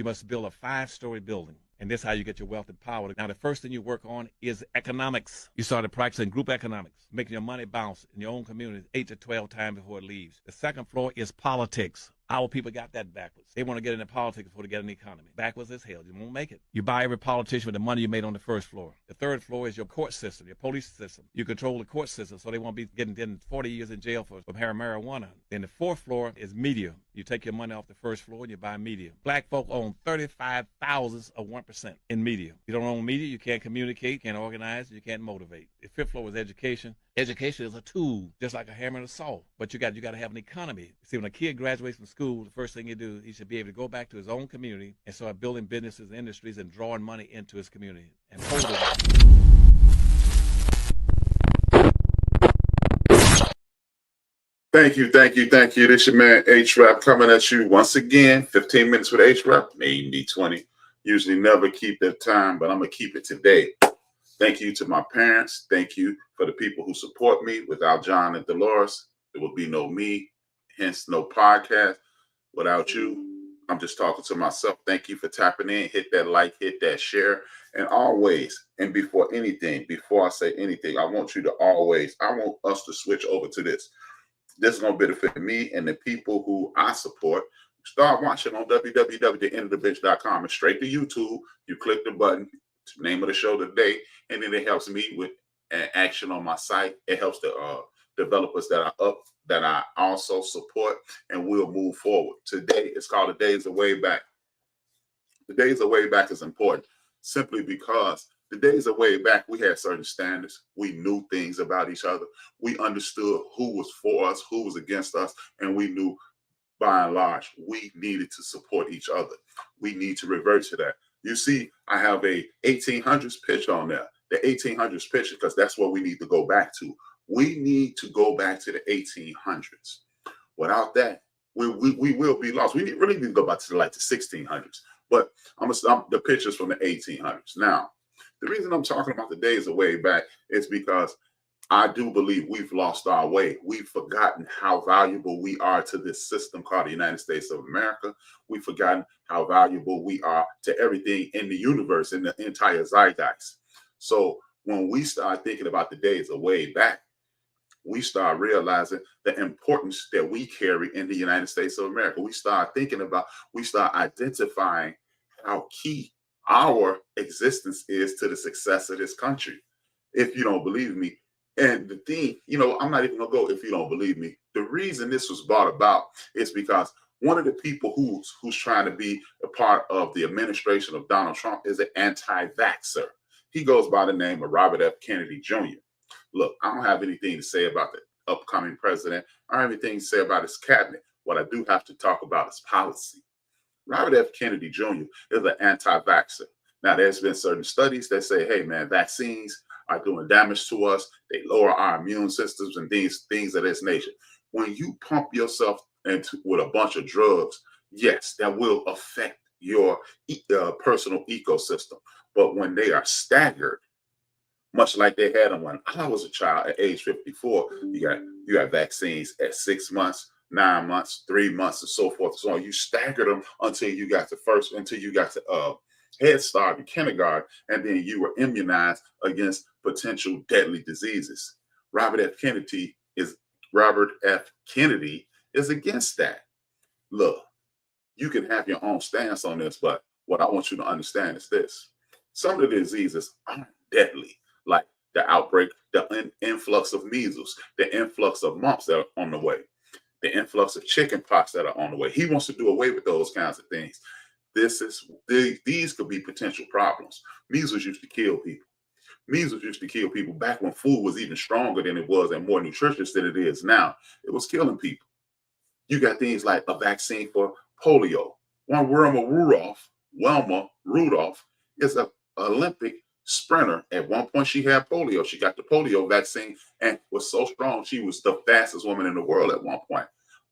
You must build a 5-story building. And this is how you get your wealth and power. Now, the first thing you work on is economics. You started practicing group economics, making your money bounce in your own community 8 to 12 times before it leaves. The second floor is politics. Our people got that backwards. They want to get into politics before they get in the economy. Backwards as hell. You won't make it. You buy every politician with the money you made on the first floor. The third floor is your court system, your police system. You control the court system so they won't be getting 40 years in jail for having marijuana. Then the fourth floor is media. You take your money off the first floor and you buy media. Black folk own 35 thousandths of 1% in media. You don't own media, you can't communicate, can't organize, you can't motivate. The fifth floor is education. Education is a tool, just like a hammer and a saw. But you got to have an economy. See, when a kid graduates from school, the first thing you do, he should be able to go back to his own community and start building businesses and industries and drawing money into his community and hold it. Thank you. This your man HRap coming at you once again. 15 minutes with HRap, maybe 20. Usually never keep that time, but I'm going to keep it today. Thank you to my parents. Thank you for the people who support me. Without John and Dolores, there would be no me, hence no podcast. Without you, I'm just talking to myself. Thank you for tapping in. Hit that like, hit that share. And always, and before I say anything, I want us to switch over to this. This is going to benefit me and the people who I support. Start watching on www.thaendofdabench.com and straight to YouTube. You click the button, name of the show today, and then it helps me with an action on my site. It helps the developers that are up that I also support, and we'll move forward. Today, it's called The Days of Way Back. The Days of Way Back is important simply because the days of way back, we had certain standards. We knew things about each other. We understood who was for us, who was against us, and we knew, by and large, we needed to support each other. We need to revert to that. You see, I have a 1800s picture on there. The 1800s picture, because that's what we need to go back to. We need to go back to the 1800s. Without that, we will be lost. We really need to go back to the 1600s. But the pictures from the 1800s. Now, the reason I'm talking about the days of way back is because I do believe we've lost our way. We've forgotten how valuable we are to this system called the United States of America. We've forgotten how valuable we are to everything in the universe, in the entire zeitgeist. So when we start thinking about the days of way back, we start realizing the importance that we carry in the United States of America. We start identifying how key our existence is to the success of this country. If you don't believe me, and the thing, I'm not even gonna go if you don't believe me. The reason this was brought about is because one of the people who's trying to be a part of the administration of Donald Trump is an anti-vaxxer. He goes by the name of Robert F. Kennedy Jr. Look, I don't have anything to say about the upcoming president. I don't have anything to say about his cabinet. What I do have to talk about is policy. Robert F. Kennedy Jr. is an anti-vaxxer. Now, there's been certain studies that say, hey, man, vaccines are doing damage to us. They lower our immune systems and things of this nature. When you pump yourself with a bunch of drugs, yes, that will affect your personal ecosystem. But when they are staggered, much like they had them when I was a child at age 54, you got vaccines at 6 months, 9 months, 3 months, and so forth and so on. You staggered them until you got to Head Start in kindergarten, and then you were immunized against potential deadly diseases. Robert F. Kennedy is against that. Look, you can have your own stance on this, but what I want you to understand is this. Some of the diseases aren't deadly, like the outbreak, the influx of measles, the influx of mumps that are on the way, the influx of chicken pox that are on the way. He wants to do away with those kinds of things. These could be potential problems. Measles used to kill people. Measles used to kill people back when food was even stronger than it was and more nutritious than it is now. It was killing people. You got things like a vaccine for polio. Wilma Rudolph is an Olympic sprinter. At one point, she had polio. She got the polio vaccine and was so strong, she was the fastest woman in the world at one point.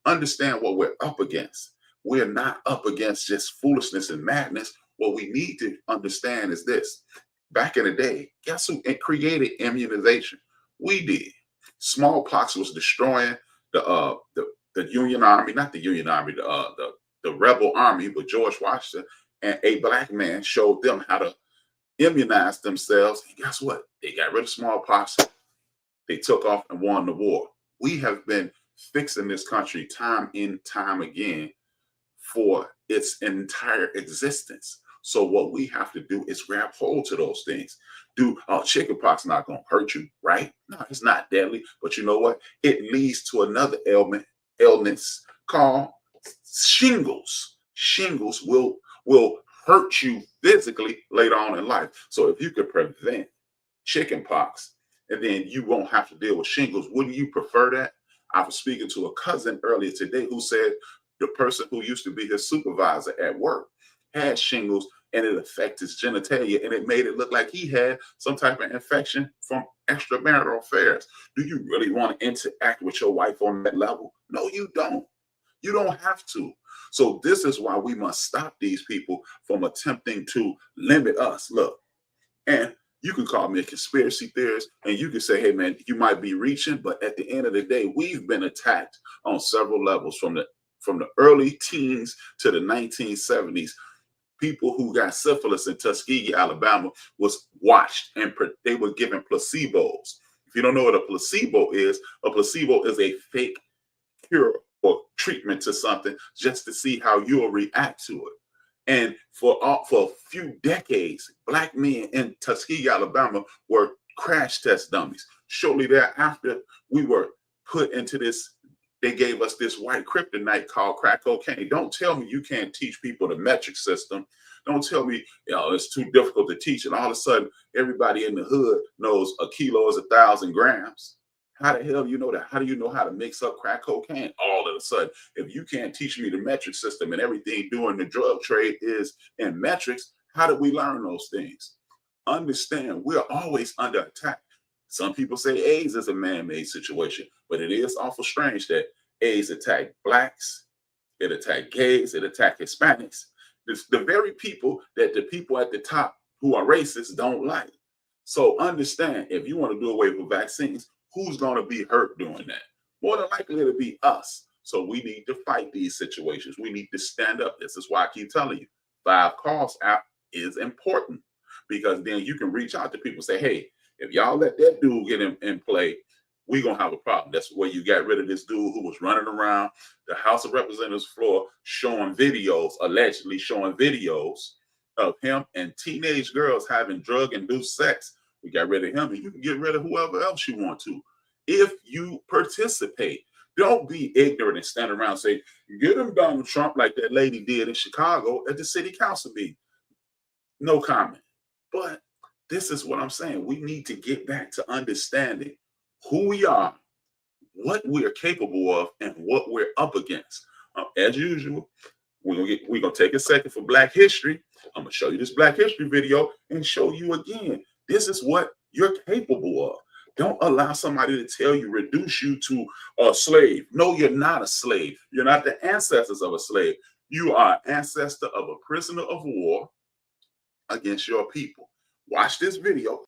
Understand what we're up against. We're not up against just foolishness and madness. What we need to understand is this. Back in the day, guess who created immunization? We did. Smallpox was destroying the Union Army, not the Union Army, the rebel army, but George Washington and a black man showed them how to immunize themselves. And guess what? They got rid of smallpox. They took off and won the war. We have been fixing this country time and time again for its entire existence. So what we have to do is grab hold to those things. Chickenpox not going to hurt you, right? No, it's not deadly. But you know what? It leads to another illness called shingles. Shingles will hurt you physically later on in life. So if you could prevent chickenpox and then you won't have to deal with shingles, wouldn't you prefer that? I was speaking to a cousin earlier today who said the person who used to be his supervisor at work had shingles and it affected his genitalia and it made it look like he had some type of infection from extramarital affairs. Do you really want to interact with your wife on that level? No, you don't. You don't have to. So this is why we must stop these people from attempting to limit us. Look, and you can call me a conspiracy theorist and you can say, hey man, you might be reaching, but at the end of the day, we've been attacked on several levels from the early teens to the 1970s. People who got syphilis in Tuskegee, Alabama was watched and they were given placebos. If you don't know what a placebo is a fake cure or treatment to something just to see how you'll react to it. And for a few decades, black men in Tuskegee, Alabama were crash test dummies. Shortly thereafter, we were put into this, they gave us this white kryptonite called crack cocaine. Don't tell me you can't teach people the metric system. Don't tell me, it's too difficult to teach. And all of a sudden, everybody in the hood knows a kilo is 1,000 grams. How the hell do you know that? How do you know how to mix up crack cocaine? All of a sudden, if you can't teach me the metric system and everything doing the drug trade is in metrics, how do we learn those things? Understand, we're always under attack. Some people say AIDS is a man-made situation, but it is awful strange that AIDS attack blacks, it attack gays, it attack Hispanics. It's the very people that the people at the top who are racist don't like. So understand, if you want to do away with vaccines, who's going to be hurt doing that? More than likely it'll be us. So we need to fight these situations. We need to stand up. This is why I keep telling you, 5 Calls app is important, because then you can reach out to people and say, hey, if y'all let that dude get in play, we're going to have a problem. That's where you got rid of this dude who was running around the House of Representatives floor showing videos, allegedly showing videos of him and teenage girls having drug-induced sex. We got rid of him, and you can get rid of whoever else you want to if you participate. Don't be ignorant and stand around and say, get him Donald Trump like that lady did in Chicago at the city council meeting. No comment. But this is what I'm saying. We need to get back to understanding who we are, what we are capable of, and what we're up against. As usual, we're gonna take a second for Black History. I'm gonna show you this Black History video and show you again, this is what you're capable of. Don't allow somebody to tell you, reduce you to a slave. No, you're not a slave. You're not the ancestors of a slave. You are an ancestor of a prisoner of war against your people. Watch this video.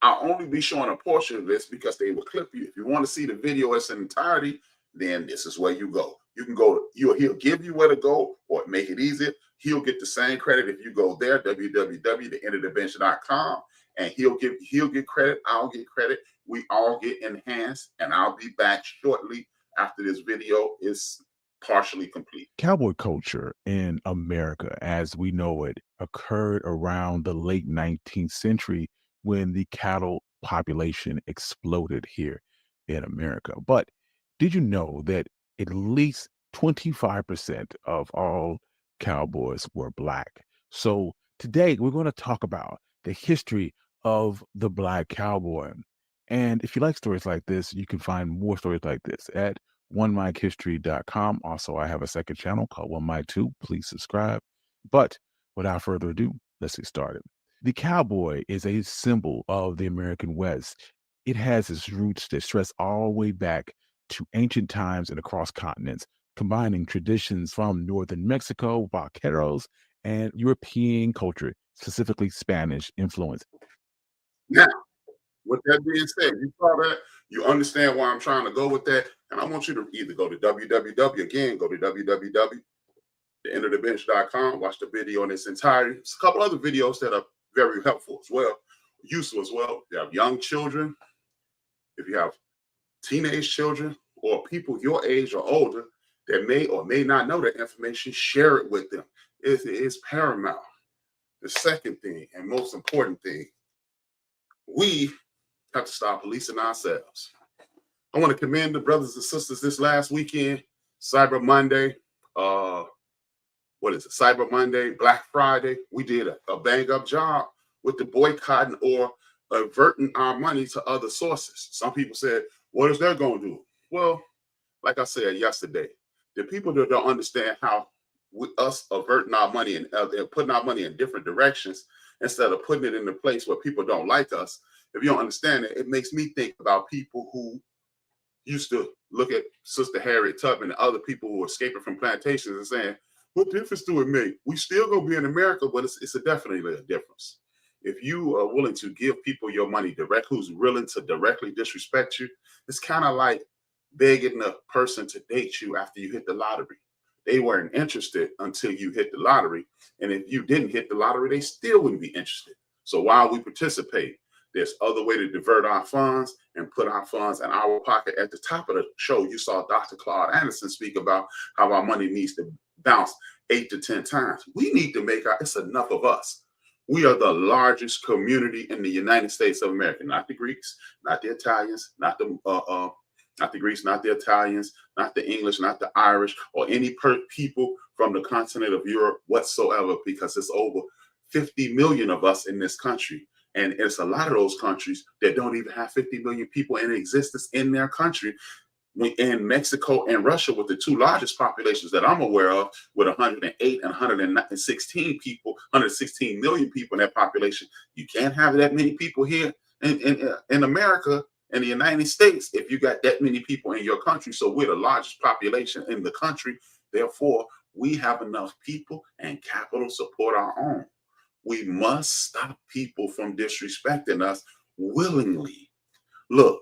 I'll only be showing a portion of this because they will clip you. If you want to see the video in its entirety, then this is where you go. You can go, he'll give you where to go or make it easier. He'll get the same credit if you go there, www.thaendofdabench.com, and he'll get credit, I'll get credit, we all get enhanced, and I'll be back shortly after this video is partially complete. Cowboy culture in America, as we know it, occurred around the late 19th century when the cattle population exploded here in America. But did you know that at least 25% of all cowboys were Black? So today we're going to talk about the history of the Black cowboy. And if you like stories like this, you can find more stories like this at onemichistory.com. Also, I have a second channel called One Mic 2. Please subscribe. But without further ado, let's get started. The cowboy is a symbol of the American West. It has its roots that stretch all the way back to ancient times and across continents, combining traditions from northern Mexico, vaqueros, and European culture, specifically Spanish influence. Now, With that being said, you saw that, you understand why I'm trying to go with that, and I want you to either go to www, again, go to www.thaendofdabench.com, watch the video in its entirety. There's a couple other videos that are very helpful as well, useful as well. If you have young children, if you have teenage children, or people your age or older that may or may not know that information, share it with them. It is paramount. The second thing, and most important thing, we have to stop policing ourselves. I want to commend the brothers and sisters this last weekend, Cyber Monday, what is it, Cyber Monday, Black Friday. We did a bang up job with the boycotting or averting our money to other sources. Some people said, what is that going to do? Well, like I said yesterday, the people that don't understand how us averting our money and putting our money in different directions instead of putting it in a place where people don't like us, if you don't understand it, it makes me think about people who used to look at Sister Harriet Tubman and other people who were escaping from plantations and saying, what difference do it make? We still gonna be in America, but it's definitely a difference. If you are willing to give people your money direct, who's willing to directly disrespect you, it's kind of like begging a person to date you after you hit the lottery. They weren't interested until you hit the lottery. And if you didn't hit the lottery, they still wouldn't be interested. So while we participate, there's other way to divert our funds and put our funds in our pocket. At the top of the show, you saw Dr. Claude Anderson speak about how our money needs to bounce 8 to 10 times. We need to make it's enough of us. We are the largest community in the United States of America, not the Greeks, not the Italians, not the Greeks, not the Italians, not the English, not the Irish, or any people from the continent of Europe whatsoever, because it's over 50 million of us in this country. And it's a lot of those countries that don't even have 50 million people in existence in their country. In Mexico and Russia, with the two largest populations that I'm aware of, with 108 and 116 people, 116 million people in that population, you can't have that many people here in America, in the United States, if you got that many people in your country. So we're the largest population in the country. Therefore, we have enough people and capital to support our own. We must stop people from disrespecting us willingly. Look,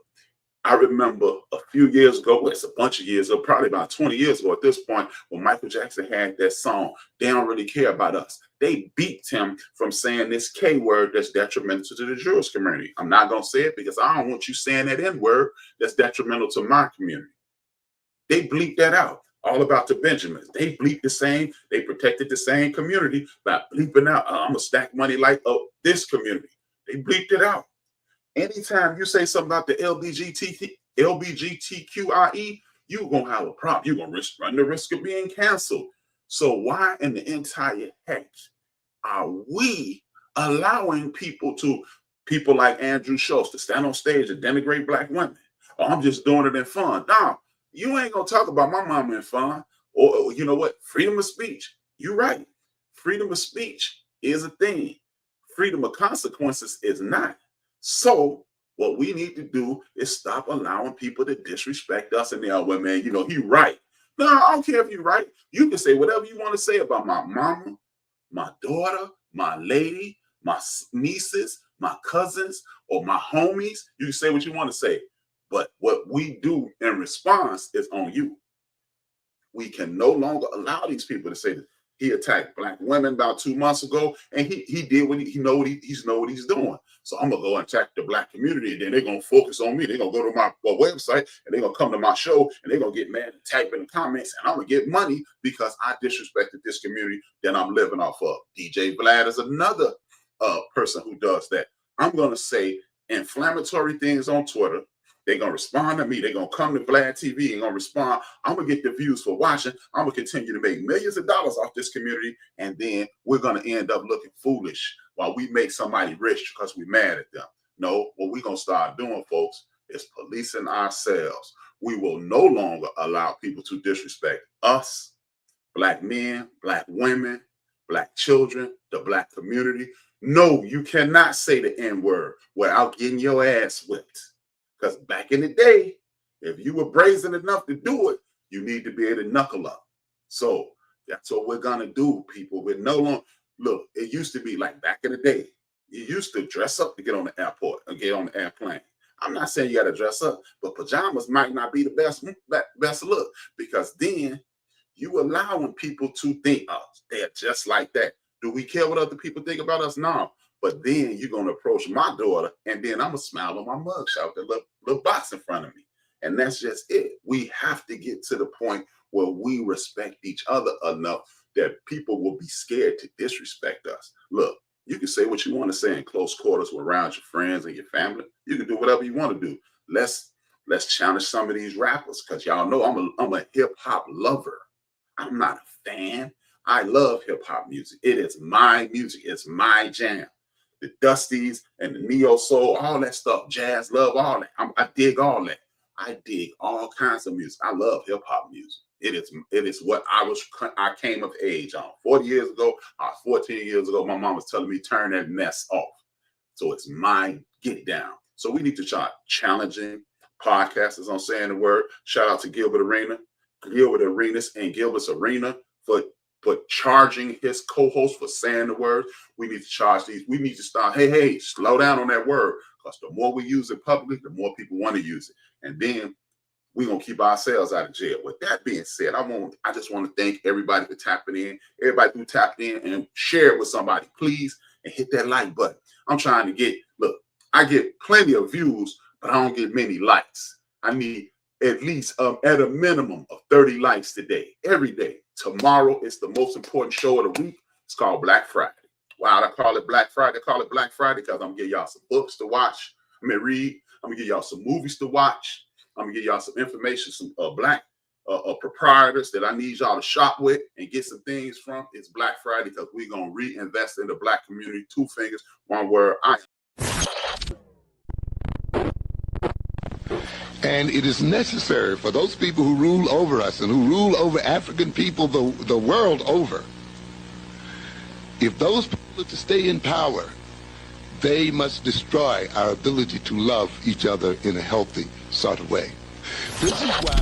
I remember a few years ago, well, it's a bunch of years ago, probably about 20 years ago at this point, when Michael Jackson had that song, They Don't Really Care About Us. They beat him from saying this K word that's detrimental to the Jewish community. I'm not going to say it because I don't want you saying that N word that's detrimental to my community. They bleeped that out. All about the Benjamins. They bleeped the same. They protected the same community by bleeping out, I'm going to stack money like this community. They bleeped it out. Anytime you say something about the LBGTQIE, you're going to have a problem. You're going to run the risk of being canceled. So why in the entire heck are we allowing people like Andrew Schultz to stand on stage and denigrate Black women? Oh, I'm just doing it in fun. No, you ain't going to talk about my mama in fun. Or you know what? Freedom of speech. You're right. Freedom of speech is a thing. Freedom of consequences is not. So what we need to do is stop allowing people to disrespect us and well, man, you know, he right. No, I don't care if you're right. You can say whatever you want to say about my mama, my daughter, my lady, my nieces, my cousins, or my homies. You can say what you want to say. But what we do in response is on you. We can no longer allow these people to say that. He attacked Black women about 2 months ago, and he did what he know what he's doing. So I'm gonna go and attack the Black community, and then they're gonna focus on me. They're gonna go to my website, and they're gonna come to my show, and they're gonna get mad and type in the comments, and I'm gonna get money because I disrespected this community that I'm living off of. DJ Vlad is another person who does that. I'm gonna say inflammatory things on Twitter. They're going to respond to me. They're going to come to Vlad TV and going to respond. I'm going to get the views for watching. I'm going to continue to make millions of dollars off this community. And then we're going to end up looking foolish while we make somebody rich because we're mad at them. No, what we're going to start doing, folks, is policing ourselves. We will no longer allow people to disrespect us, Black men, Black women, Black children, the Black community. No, you cannot say the N word without getting your ass whipped. Because back in the day, if you were brazen enough to do it, you need to be able to knuckle up. So that's what we're going to do, people. We're no longer, look, it used to be like back in the day, You used to dress up to get on the airport or get on the airplane. I'm not saying you got to dress up, but pajamas might not be the best look, because then you allowing people to think, oh, they're just like that. Do we care what other people think about us? No. But then you're going to approach my daughter, and then I'm going to smile on my mugshot, the little box in front of me. And that's just it. We have to get to the point where we respect each other enough that people will be scared to disrespect us. Look, you can say what you want to say in close quarters around your friends and your family. You can do whatever you want to do. Let's challenge some of these rappers, because y'all know I'm a hip hop lover. I'm not a fan. I love hip hop music. It is my music. It's my jam. The Dusties and the neo soul, all that stuff, jazz, love, all that. I dig all that. I dig all kinds of music. I love hip hop music. It is what I came of age on. 40 years ago, 14 years ago, my mom was telling me, turn that mess off. So it's my get down. So we need to start challenging podcasters on saying the word. Shout out to Gilbert Arenas and Gilbert's Arena for charging his co-host for saying the word. We need to charge these. We need to start, hey, slow down on that word, because the more we use it publicly, the more people want to use it. And then we're going to keep ourselves out of jail. With that being said, I just want to thank everybody for tapping in. Everybody who tapped in, and share it with somebody, please, and hit that like button. I'm trying to get, look, I get plenty of views, but I don't get many likes. I need at least at a minimum of 30 likes today, every day. Tomorrow is the most important show of the week. It's called Black Friday. Why I call it Black Friday? I call it Black Friday because I'm going to give y'all some books to watch. Read. I'm going to give y'all some movies to watch. I'm going to give y'all some information, some black proprietors that I need y'all to shop with and get some things from. It's Black Friday because we're going to reinvest in the black community. 2 fingers, 1 word. And it is necessary for those people who rule over us and who rule over African people the world over, if those people are to stay in power, they must destroy our ability to love each other in a healthy sort of way. This is why